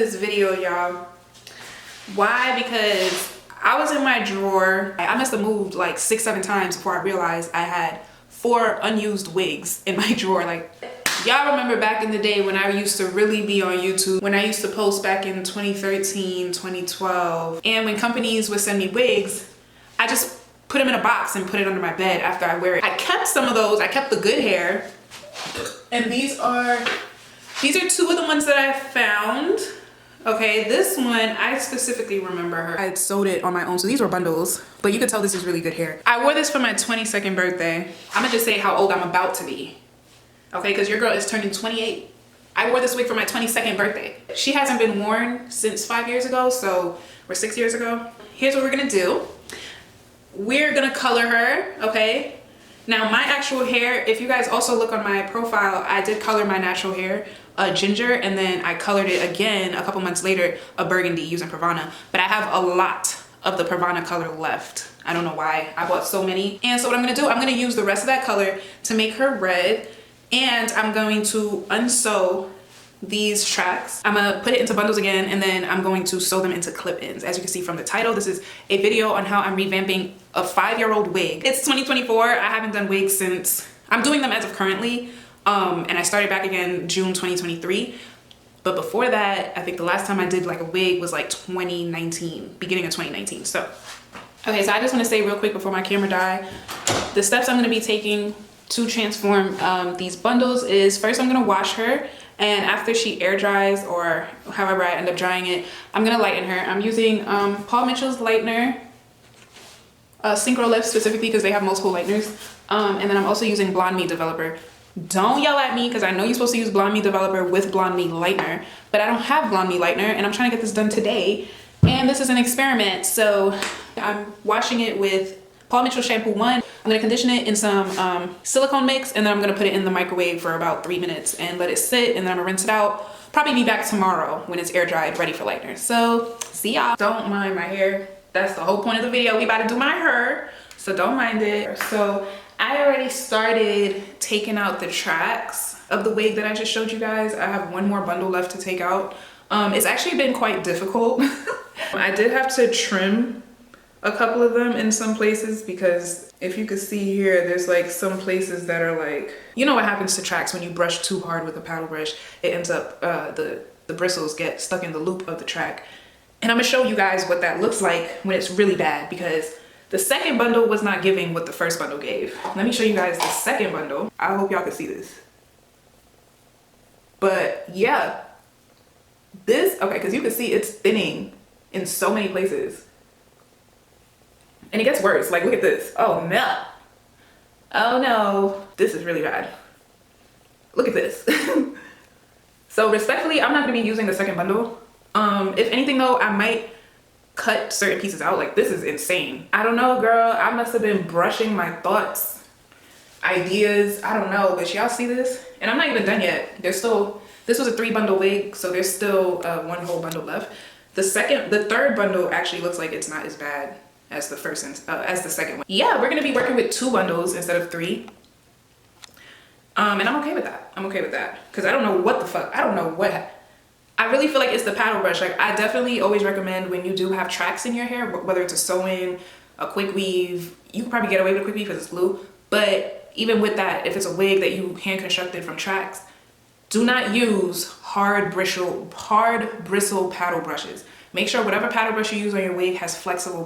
this video, y'all. Why? Because I was in my drawer. I must have moved like 6-7 times before I realized I had 4 unused wigs in my drawer. Like, y'all remember back in the day when I used to really be on YouTube, when I used to post back in 2013, 2012, and when companies would send me wigs, I just put them in a box and put it under my bed after I wear it. I kept some of those. I kept the good hair. And these are 2 of the ones that I found. Okay, this one, I specifically remember her. I had sewed it on my own, so these were bundles, but you could tell this is really good hair. I wore this for my 22nd birthday. I'm gonna just say how old I'm about to be. Okay, because your girl is turning 28. I wore this wig for my 22nd birthday. She hasn't been worn since 5 years ago, or 6 years ago. Here's what we're gonna do. We're gonna color her, okay? Now my actual hair, if you guys also look on my profile, I did color my natural hair ginger, and then I colored it again a couple months later a burgundy using Pravana. But I have a lot of the Pravana color left. I don't know why. I bought so many. And so what I'm gonna do, I'm gonna use the rest of that color to make her red, and I'm going to unsew these tracks. I'm gonna put it into bundles again, and then I'm going to sew them into clip-ins. As you can see from the title, this is a video on how I'm revamping a 5-year-old wig. It's 2024. I haven't done wigs since, I'm doing them as of currently, and I started back again June 2023. But before that, I think the last time I did like a wig was like 2019, beginning of 2019. So, okay, so I just wanna say real quick before my camera die, the steps I'm gonna be taking to transform these bundles is, first I'm gonna wash her, and after she air dries, or however I end up drying it, I'm gonna lighten her. I'm using Paul Mitchell's lightener, Synchro Lift specifically because they have multiple lighteners, and then I'm also using Blonde Me Developer. Don't yell at me because I know you're supposed to use Blonde Me Developer with Blonde Me Lightener, but I don't have Blonde Me Lightener, and I'm trying to get this done today, and this is an experiment. So I'm washing it with Paul Mitchell Shampoo 1. I'm gonna condition it in some silicone mix, and then I'm gonna put it in the microwave for about 3 minutes and let it sit, and then I'm gonna rinse it out. Probably be back tomorrow when it's air dried, ready for lightener. So see y'all. Don't mind my hair. That's the whole point of the video. We about to do my hair, so don't mind it. So I already started taking out the tracks of the wig that I just showed you guys. I have one more bundle left to take out. It's actually been quite difficult. I did have to trim a couple of them in some places, because if you could see here, there's like some places that are like, you know what happens to tracks when you brush too hard with a paddle brush, it ends up, the bristles get stuck in the loop of the track. And I'm gonna show you guys what that looks like when it's really bad, because the second bundle was not giving what the first bundle gave. Let me show you guys the second bundle. I hope y'all can see this. But yeah, this, okay, because you can see it's thinning in so many places. And it gets worse. Like, look at this. Oh no. Oh no. This is really bad. Look at this. So respectfully, I'm not gonna be using the second bundle. If anything though, I might cut certain pieces out. Like, this is insane. I don't know, girl. I must have been brushing my thoughts, ideas. I don't know, but y'all see this? And I'm not even done yet. There's still, this was a 3 bundle wig, so there's still 1 whole bundle left. The third bundle actually looks like it's not as bad as the first as the second one. Yeah, we're gonna be working with 2 bundles instead of 3. And I'm okay with that. I'm okay with that, because I don't know what the fuck. I don't know what. I really feel like it's the paddle brush. Like, I definitely always recommend when you do have tracks in your hair, whether it's a sew-in, a quick weave, you can probably get away with a quick weave because it's glue. But even with that, if it's a wig that you hand constructed from tracks, do not use hard bristle paddle brushes. Make sure whatever paddle brush you use on your wig has flexible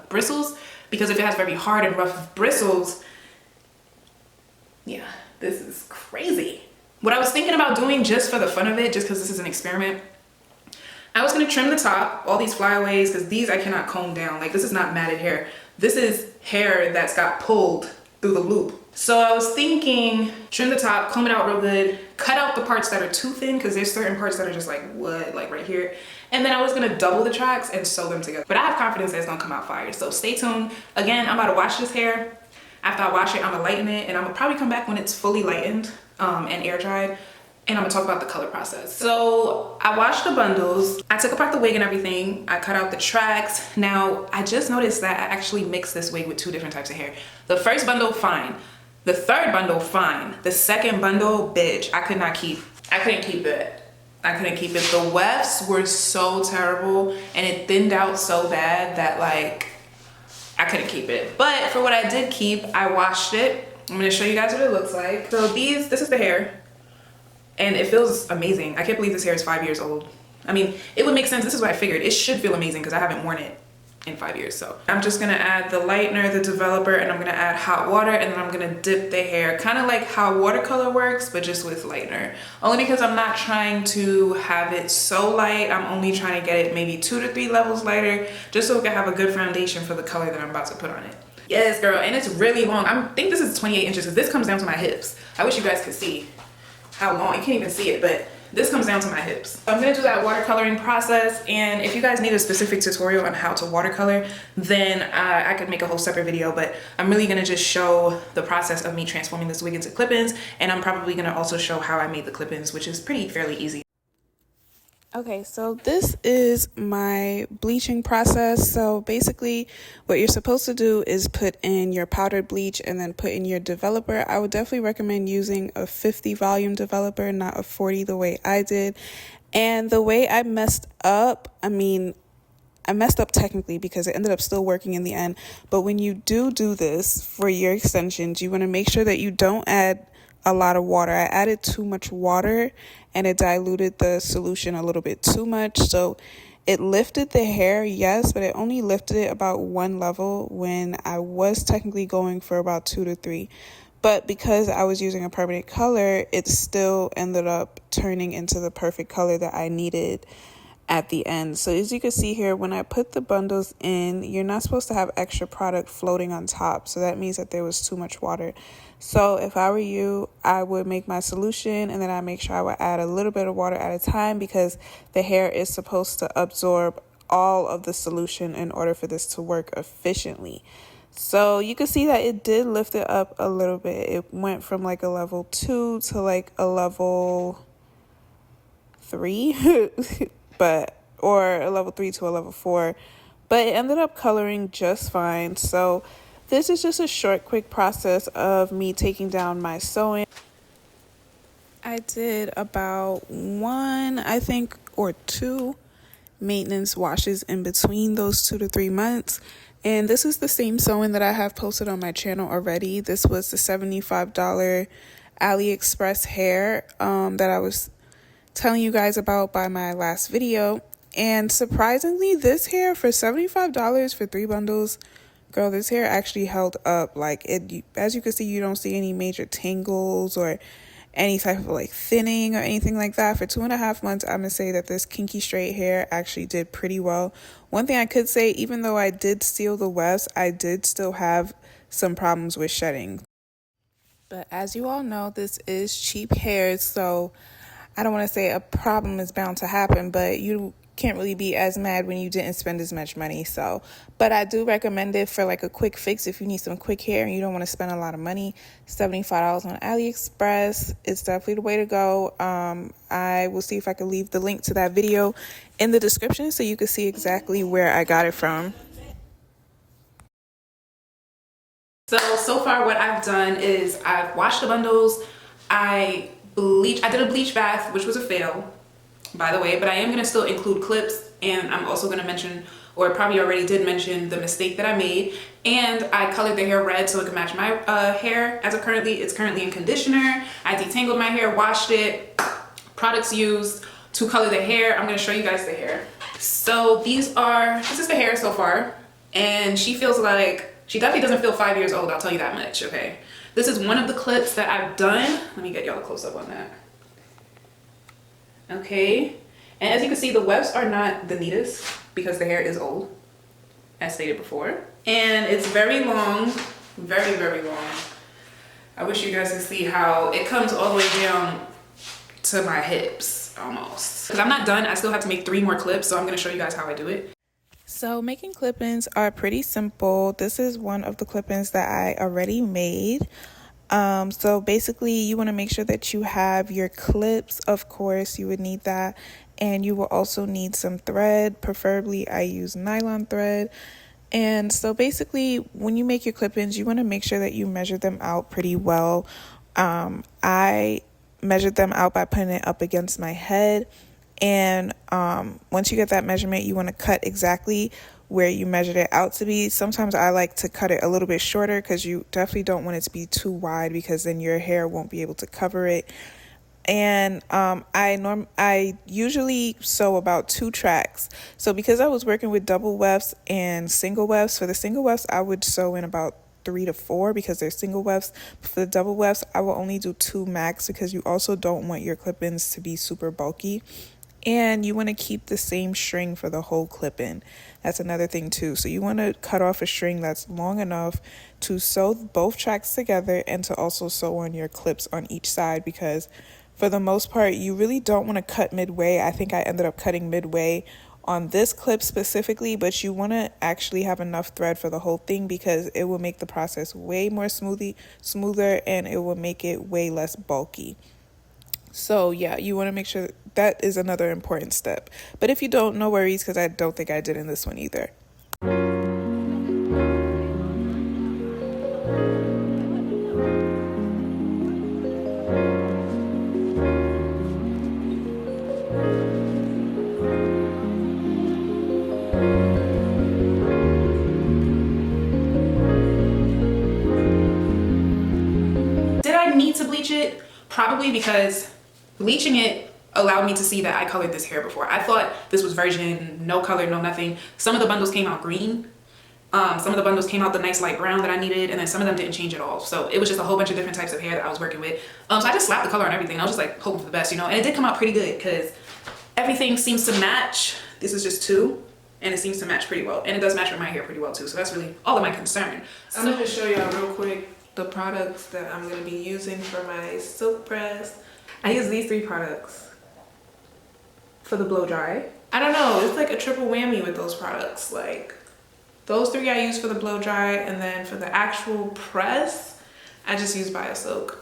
bristles, because if it has very hard and rough bristles, yeah, this is crazy. What I was thinking about doing, just for the fun of it, just because this is an experiment, I was gonna trim the top, all these flyaways, because these I cannot comb down. Like, this is not matted hair. This is hair that's got pulled through the loop. So I was thinking, trim the top, comb it out real good, cut out the parts that are too thin, because there's certain parts that are just like, what, like right here. And then I was gonna double the tracks and sew them together. But I have confidence that it's gonna come out fire. So stay tuned. Again, I'm about to wash this hair. After I wash it, I'm gonna lighten it, and I'm gonna probably come back when it's fully lightened and air dried, and I'm gonna talk about the color process. So I washed the bundles. I took apart the wig and everything. I cut out the tracks. Now, I just noticed that I actually mixed this wig with 2 different types of hair. The first bundle, fine. The third bundle, fine. The second bundle, bitch, I couldn't keep it. I couldn't keep it. The wefts were so terrible and it thinned out so bad that like I couldn't keep it. But for what I did keep, I washed it. I'm gonna show you guys what it looks like. So this is the hair and it feels amazing. I can't believe this hair is 5 years old. I mean, it would make sense. This is what I figured. It should feel amazing because I haven't worn it in 5 years. So I'm just gonna add the lightener, the developer, and I'm gonna add hot water, and then I'm gonna dip the hair, kind of like how watercolor works, but just with lightener. Only because I'm not trying to have it so light. I'm only trying to get it maybe 2 to 3 levels lighter, just so it can have a good foundation for the color that I'm about to put on it. Yes, girl, and it's really long. I think this is 28 inches because this comes down to my hips. I wish you guys could see how long. You can't even see it, but this comes down to my hips. I'm gonna do that watercoloring process, and if you guys need a specific tutorial on how to watercolor, then I could make a whole separate video, but I'm really gonna just show the process of me transforming this wig into clip-ins, and I'm probably gonna also show how I made the clip-ins, which is fairly easy. Okay, so this is my bleaching process. So basically what you're supposed to do is put in your powdered bleach and then put in your developer. I would definitely recommend using a 50 volume developer, not a 40 the way I did. And the way I messed up, I messed up technically because it ended up still working in the end. But when you do this for your extensions, you want to make sure that you don't add a lot of water. I added too much water and it diluted the solution a little bit too much. So it lifted the hair, yes, but it only lifted it about 1 level when I was technically going for about 2 to 3. But because I was using a permanent color, it still ended up turning into the perfect color that I needed at the end. So as you can see here, when I put the bundles in, you're not supposed to have extra product floating on top. So that means that there was too much water. So if I were you, I would make my solution and then I make sure I would add a little bit of water at a time because the hair is supposed to absorb all of the solution in order for this to work efficiently. So you can see that it did lift it up a little bit. It went from like a level 2 to like a level 3. Or a level 3 to a level 4, but it ended up coloring just fine. So this is just a short, quick process of me taking down my sewing. I did about 1, I think, or 2 maintenance washes in between those 2 to 3 months. And this is the same sewing that I have posted on my channel already. This was the $75 AliExpress hair that I was telling you guys about by my last video. And surprisingly, this hair for $75 for 3 bundles, girl, this hair actually held up. Like it, as you can see, you don't see any major tangles or any type of like thinning or anything like that. For 2.5 months, I'm gonna say that this kinky straight hair actually did pretty well. One thing I could say, even though I did seal the wefts, I did still have some problems with shedding. But as you all know, this is cheap hair, so I don't want to say a problem is bound to happen, but you can't really be as mad when you didn't spend as much money. So, but I do recommend it for like a quick fix if you need some quick hair and you don't want to spend a lot of money. $75 on AliExpress, it's definitely the way to go. I will see if I can leave the link to that video in the description so you can see exactly where I got it from. So far what I've done is I've washed the bundles, I did a bleach bath, which was a fail, by the way, but I am going to still include clips, and I'm also going to mention, or probably already did mention, the mistake that I made. And I colored the hair red so it could match my hair as it's currently in conditioner. I detangled my hair, washed it, products used to color the hair. I'm going to show you guys the hair. So this is the hair so far, and she definitely doesn't feel 5 years old, I'll tell you that much, okay? This is one of the clips that I've done. Let me get y'all a close up on that. Okay, and as you can see, the wefts are not the neatest because the hair is old, as stated before. And it's very long, very, very long. I wish you guys could see how it comes all the way down to my hips, almost. Because I'm not done, I still have to make 3 more clips, so I'm gonna show you guys how I do it. So making clip-ins are pretty simple. This is one of the clip-ins that I already made. So basically you want to make sure that you have your clips. Of course, you would need that, and you will also need some thread. Preferably I use nylon thread. And so basically when you make your clip-ins, you want to make sure that you measure them out pretty well. I measured them out by putting it up against my head. And once you get that measurement, you want to cut exactly where you measured it out to be. Sometimes I like to cut it a little bit shorter because you definitely don't want it to be too wide, because then your hair won't be able to cover it. And I usually sew about 2 tracks. So because I was working with double wefts and single wefts, for the single wefts I would sew in about 3 to 4 because they're single wefts. For the double wefts, I will only do 2 max, because you also don't want your clip-ins to be super bulky. And you want to keep the same string for the whole clip-in. That's another thing too. So you want to cut off a string that's long enough to sew both tracks together and to also sew on your clips on each side, because for the most part, you really don't want to cut midway. I think I ended up cutting midway on this clip specifically, but you want to actually have enough thread for the whole thing, because it will make the process way more smoother, and it will make it way less bulky. So yeah, you want to make sure that is another important step. But if you don't, no worries, because I don't think I did in this one either. Did I need to bleach it? Probably, because bleaching it allowed me to see that I colored this hair before. I thought this was virgin, no color, no nothing. Some of the bundles came out green. Some of the bundles came out the nice light brown that I needed, and then some of them didn't change at all. So it was just a whole bunch of different types of hair that I was working with. So I just slapped the color on everything. I was just like hoping for the best, you know? And it did come out pretty good because everything seems to match. This is just 2, and it seems to match pretty well. And it does match with my hair pretty well too. So that's really all of my concern. I'm gonna just show y'all real quick the products that I'm gonna be using for my silk press. I use these 3 products for the blow dry. I don't know, it's like a triple whammy with those products. Like, those 3 I use for the blow dry, and then for the actual press, I just use BioSilk.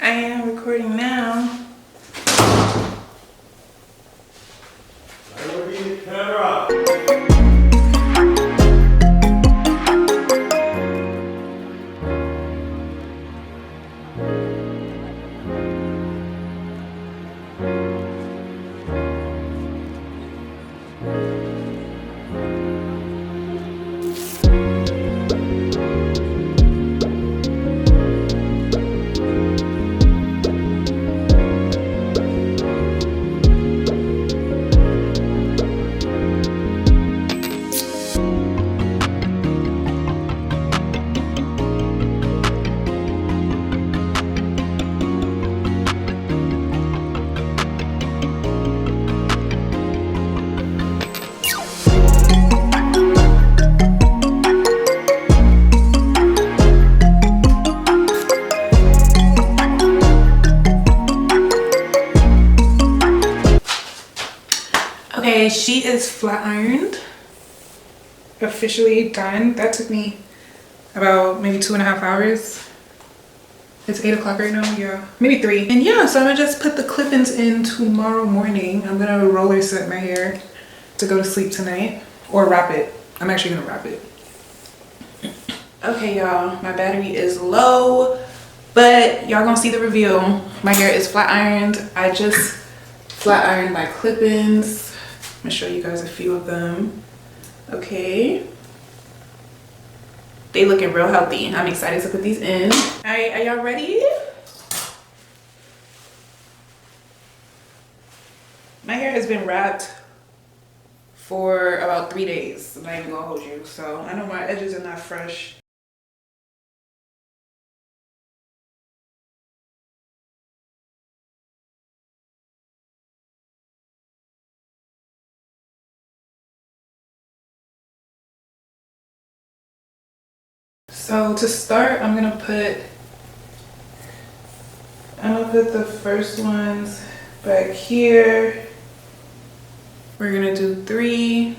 I am recording now. Okay, she is flat ironed, officially done. That took me about maybe 2.5 hours. It's 8 o'clock right now, yeah, maybe 3. And yeah, so I'm gonna just put the clip-ins in tomorrow morning. I'm gonna roller set my hair to go to sleep tonight, or wrap it. I'm actually gonna wrap it. Okay, y'all, my battery is low, but y'all gonna see the reveal. My hair is flat ironed. I just flat ironed my clip-ins. I'm gonna show you guys a few of them. Okay, they looking real healthy. I'm excited to put these in. All right, are y'all ready? My hair has been wrapped for about 3 days. I'm not even gonna hold you. So I know my edges are not fresh. So to start, I'm gonna put the first ones back here. We're gonna do 3.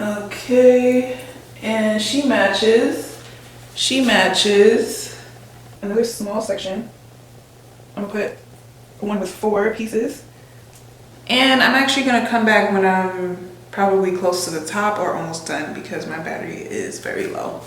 Okay, and she matches. Another small section. I'm gonna put one with 4 pieces. And I'm actually gonna come back when I'm probably close to the top or almost done because my battery is very low.